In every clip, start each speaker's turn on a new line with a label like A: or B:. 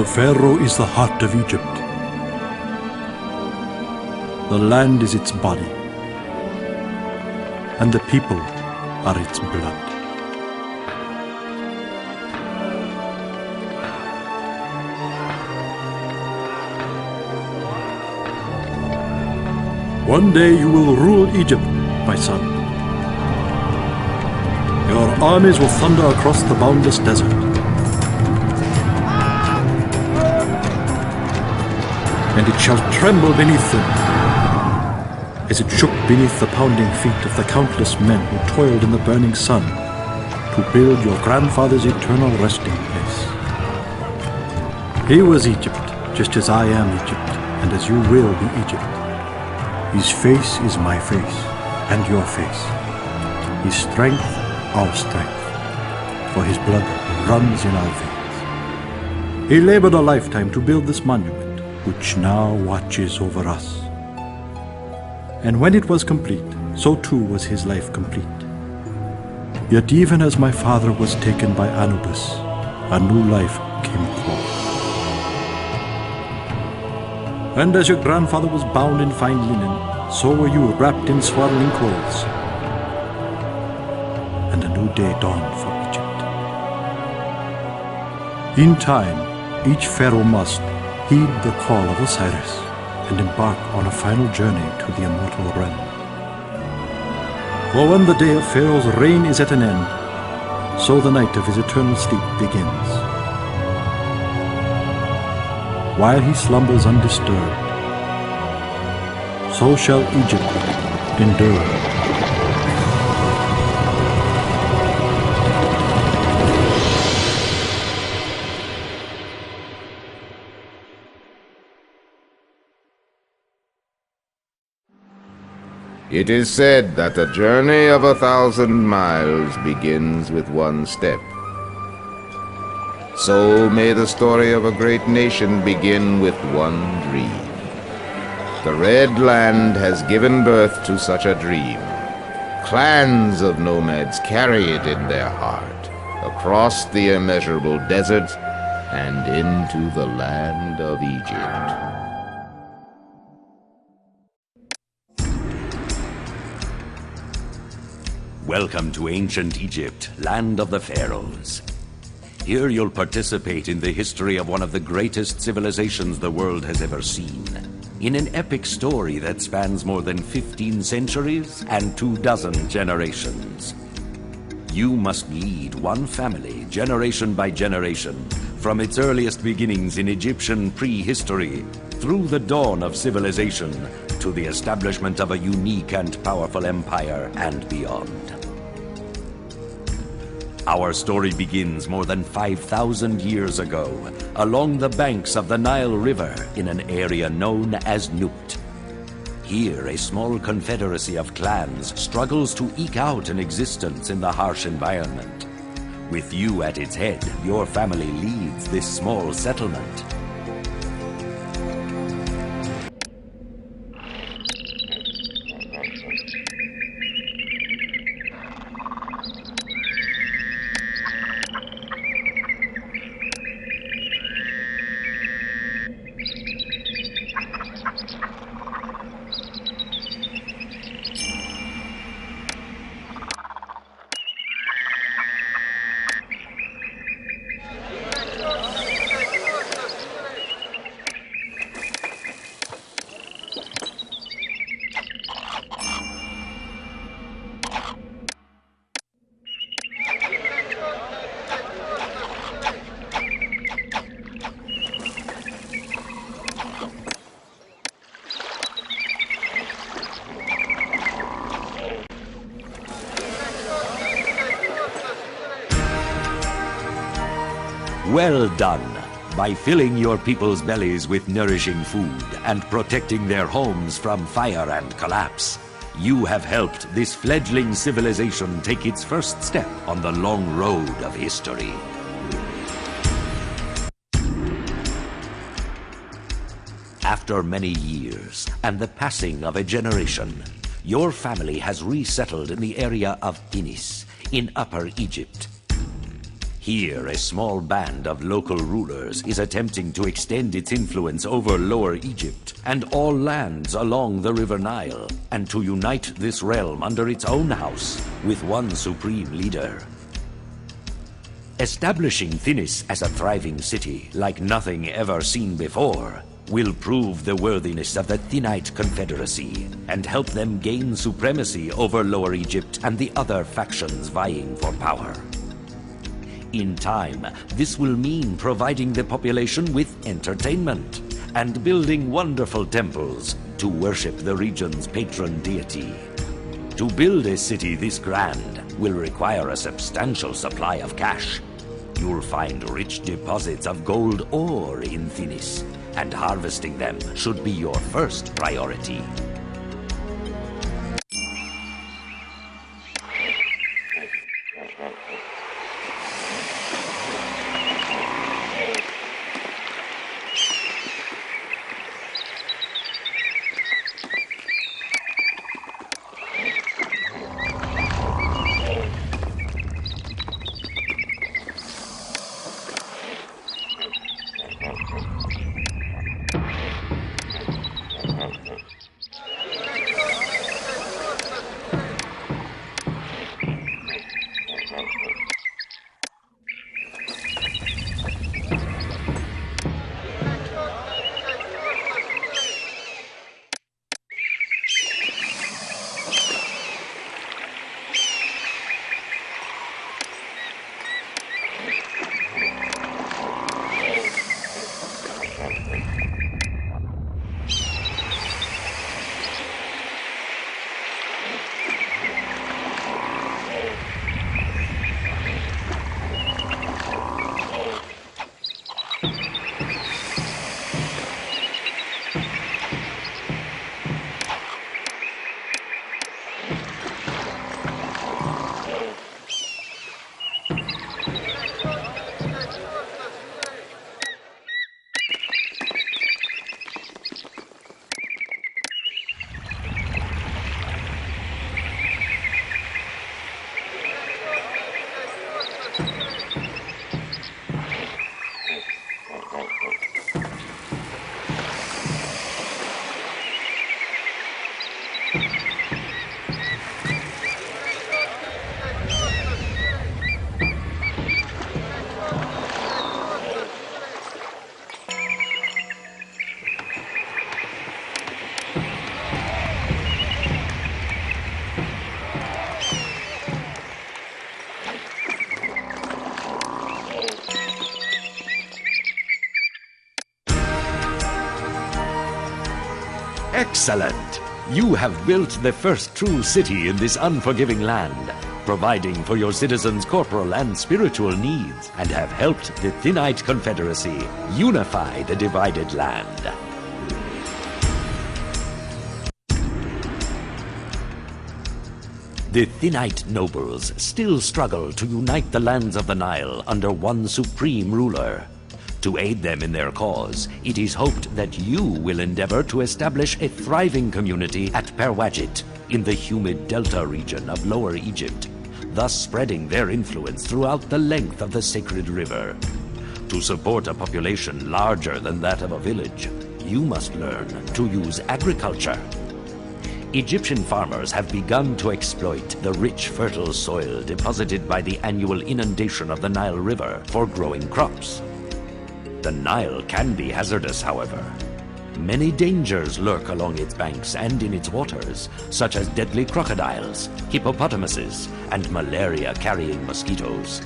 A: The Pharaoh is the heart of Egypt. The land is its body, and the people are its blood. One day you will rule Egypt, my son. Your armies will thunder across the boundless desert. And it shall tremble beneath them, as it shook beneath the pounding feet of the countless men who toiled in the burning sun to build your grandfather's eternal resting place. He was Egypt, just as I am Egypt, and as you will be Egypt. His face is my face, and your face. His strength, our strength, for his blood runs in our veins. He labored a lifetime to build this monument, which now watches over us. And when it was complete, so too was his life complete. Yet even as my father was taken by Anubis, a new life came forth. And as your grandfather was bound in fine linen, so were you wrapped in swaddling clothes. And a new day dawned for Egypt. In time, each pharaoh must heed the call of Osiris and embark on a final journey to the immortal realm. For when the day of Pharaoh's reign is at an end, so the night of his eternal sleep begins. While he slumbers undisturbed, so shall Egypt endure.
B: It is said that a journey of 1,000 miles begins with one step. So may the story of a great nation begin with one dream. The Red Land has given birth to such a dream. Clans of nomads carry it in their heart, across the immeasurable desert and into the land of Egypt.
C: Welcome to ancient Egypt, land of the pharaohs. Here you'll participate in the history of one of the greatest civilizations the world has ever seen. In an epic story that spans more than 15 centuries and 24 generations. You must lead one family, generation by generation, from its earliest beginnings in Egyptian prehistory, through the dawn of civilization, to the establishment of a unique and powerful empire and beyond. Our story begins more than 5,000 years ago, along the banks of the Nile River in an area known as Nubt. Here, a small confederacy of clans struggles to eke out an existence in the harsh environment. With you at its head, your family leads this small settlement. Well done. By filling your people's bellies with nourishing food and protecting their homes from fire and collapse, you have helped this fledgling civilization take its first step on the long road of history. After many years and the passing of a generation, your family has resettled in the area of Inis, in Upper Egypt. Here, a small band of local rulers is attempting to extend its influence over Lower Egypt and all lands along the River Nile, and to unite this realm under its own house with one supreme leader. Establishing Thinis as a thriving city like nothing ever seen before will prove the worthiness of the Thinite Confederacy and help them gain supremacy over Lower Egypt and the other factions vying for power. In time, this will mean providing the population with entertainment and building wonderful temples to worship the region's patron deity. To build a city this grand will require a substantial supply of cash. You'll find rich deposits of gold ore in Thinis, and harvesting them should be your first priority. Excellent! You have built the first true city in this unforgiving land, providing for your citizens' corporal and spiritual needs, and have helped the Thinite Confederacy unify the divided land. The Thinite nobles still struggle to unite the lands of the Nile under one supreme ruler. To aid them in their cause, it is hoped that you will endeavor to establish a thriving community at Perwajit, in the humid delta region of Lower Egypt, thus spreading their influence throughout the length of the sacred river. To support a population larger than that of a village, you must learn to use agriculture. Egyptian farmers have begun to exploit the rich, fertile soil deposited by the annual inundation of the Nile River for growing crops. The Nile can be hazardous, however. Many dangers lurk along its banks and in its waters, such as deadly crocodiles, hippopotamuses, and malaria-carrying mosquitoes.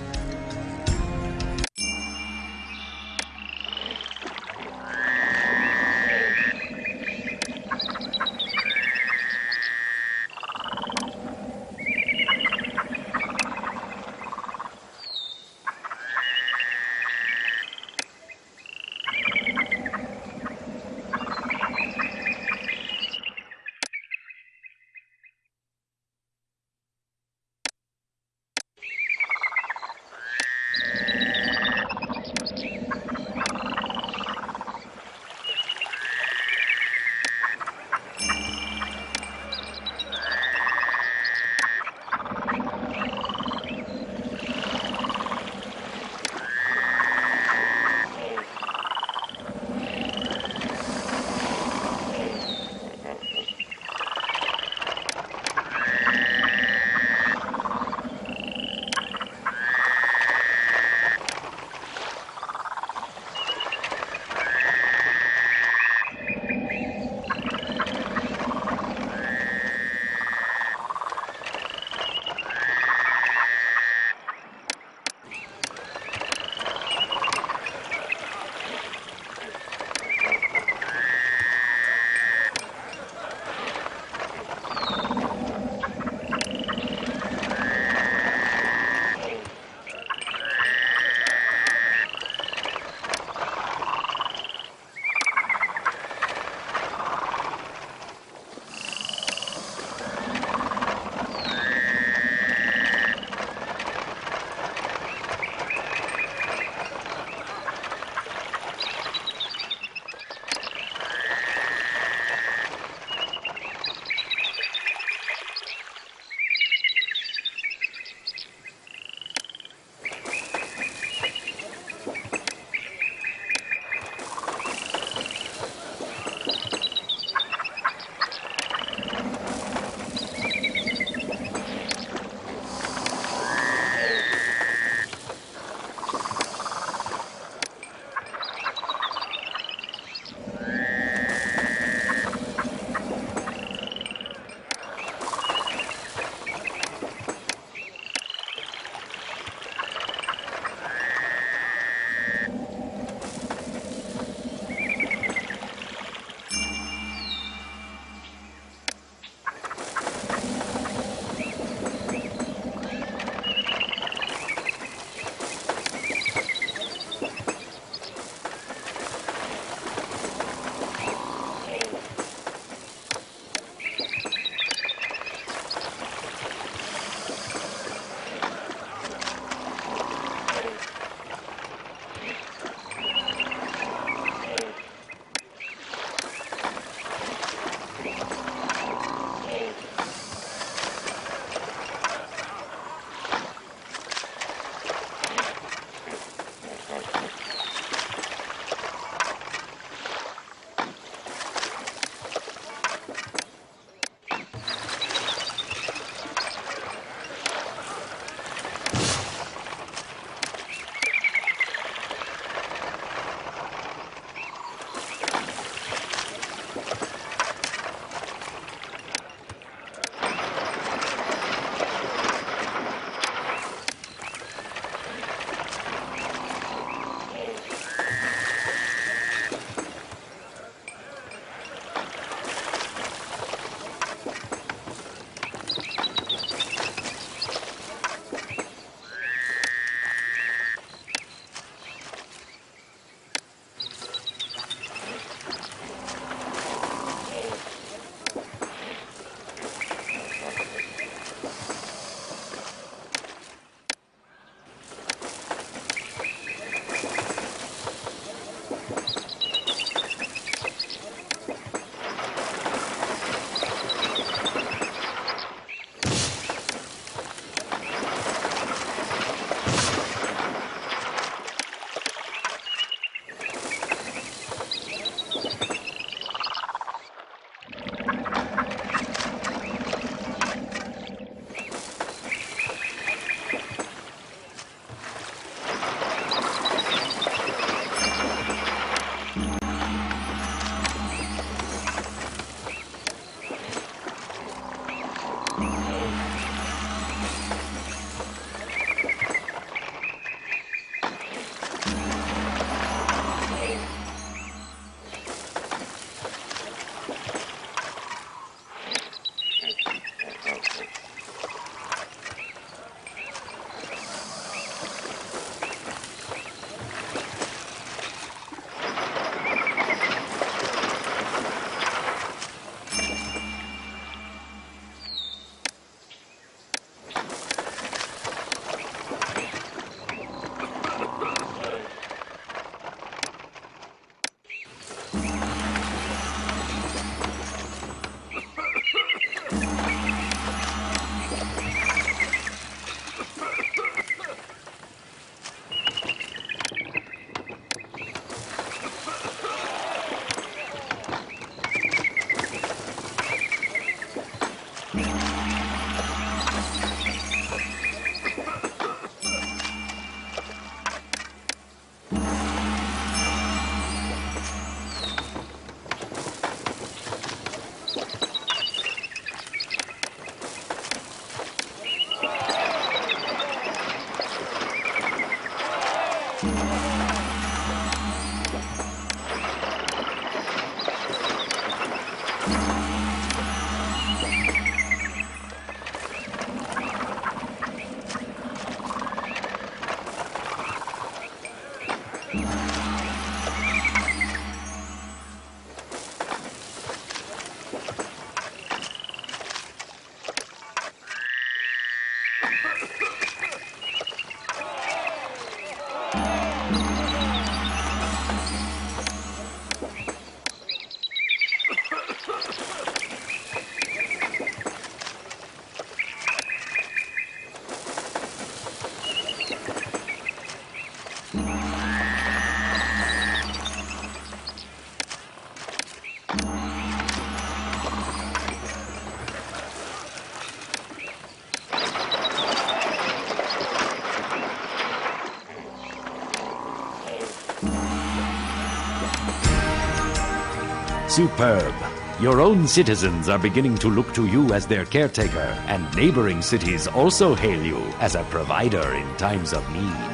C: Superb. Your own citizens are beginning to look to you as their caretaker, and neighboring cities also hail you as a provider in times of need.